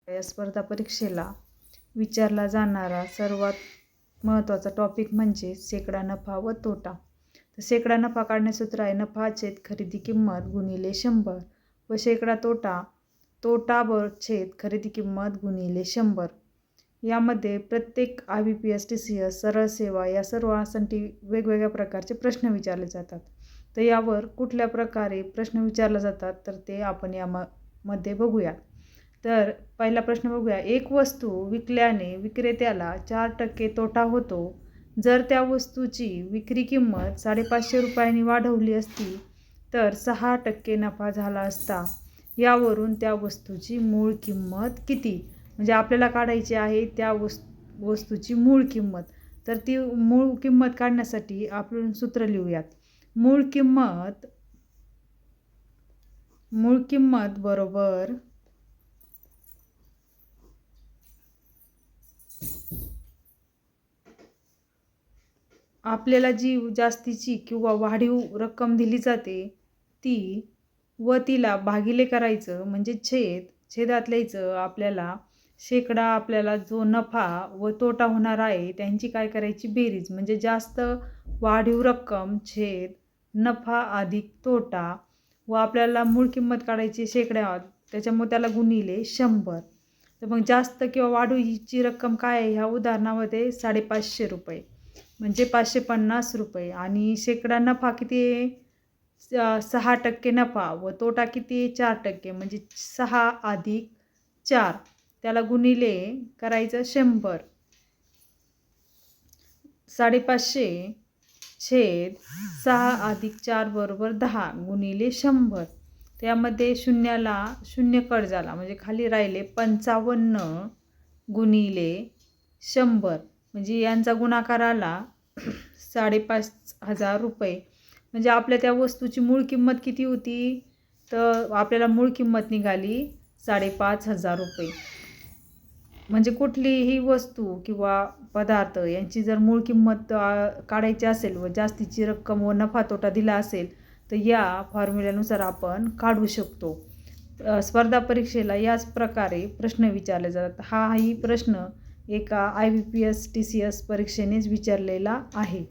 या स्पर्धा परीक्षेला विचारला जाणारा सर्वात महत्त्वाचा टॉपिक म्हणजे शेकडा नफा व तोटा. तर शेकडा नफा काढण्याचे सूत्र आहे नफा छेद खरेदी किंमत गुणिले 100 व शेकडा तोटा तोटा छेद खरेदी किंमत गुणिले 100. यामध्ये प्रत्येक IBPS TCS सरळ सेवा या सर्वांसाठी वेगवेगळ्या प्रकारचे प्रश्न विचारले जातात. तर यावर कुठल्या प्रकारे प्रश्न विचारले जातात तर ते आपण यामध्ये बघूया. तर पहिला प्रश्न बघूया. एक वस्तू विकल्याने विक्रेत्याला 4% तोटा होतो. जर त्या वस्तूची विक्री किंमत 550 रुपयांनी वाढवली असती तर 6% नफा झाला असता. यावरून त्या वस्तूची मूळ किंमत किती? म्हणजे आपल्याला काढायची आहे त्या वस्तूची मूळ किंमत. तर ती मूळ किंमत काढण्यासाठी आपण सूत्र लिहूयात. मूळ किंमत बरोबर आपल्याला जी जास्तीची किंवा वाढीव रक्कम दिली जाते ती व तिला भागिले करायचं म्हणजे छेदात लिहायचं आपल्याला शेकडा आपल्याला जो नफा व तोटा होणार आहे त्यांची काय करायची बेरीज म्हणजे जास्त वाढीव रक्कम छेद नफा अधिक तोटा व आपल्याला मूळ किंमत काढायची शेकड्यात त्याच्यामुळे त्याला गुणिले 100. तर मग जास्त किंवा वाढीवची रक्कम काय आहे ह्या उदाहरणामध्ये 550 रुपये म्हणजे 550 रुपये आणि शेकडा नफा किती आहे 6% नफा व तोटा किती आहे 4% म्हणजे 6 अधिक 4 त्याला गुणिले करायचं 100. 550 छेद 6 अधिक 4 बरोबर 10 गुणिले 100. त्यामध्ये शून्याला शून्य कट झाला म्हणजे खाली राहिले 55 गुणिले 100 म्हणजे यांचा गुणाकार आला 5,500 रुपये. म्हणजे आपल्या त्या वस्तूची मूळ किंमत किती होती तर आपल्याला मूळ किंमत निघाली 5,500 रुपये. म्हणजे कुठलीही वस्तू किंवा पदार्थ यांची जर मूळ किंमत काढायची असेल व जास्तीची रक्कम व नफा तोटा दिला असेल तर या फॉर्म्युल्यानुसार आपण काढू शकतो. स्पर्धा परीक्षेला याच प्रकारे प्रश्न विचारले जातात. हाही प्रश्न एका IBPS TCS परीक्षेनेच विचारलेला आहे.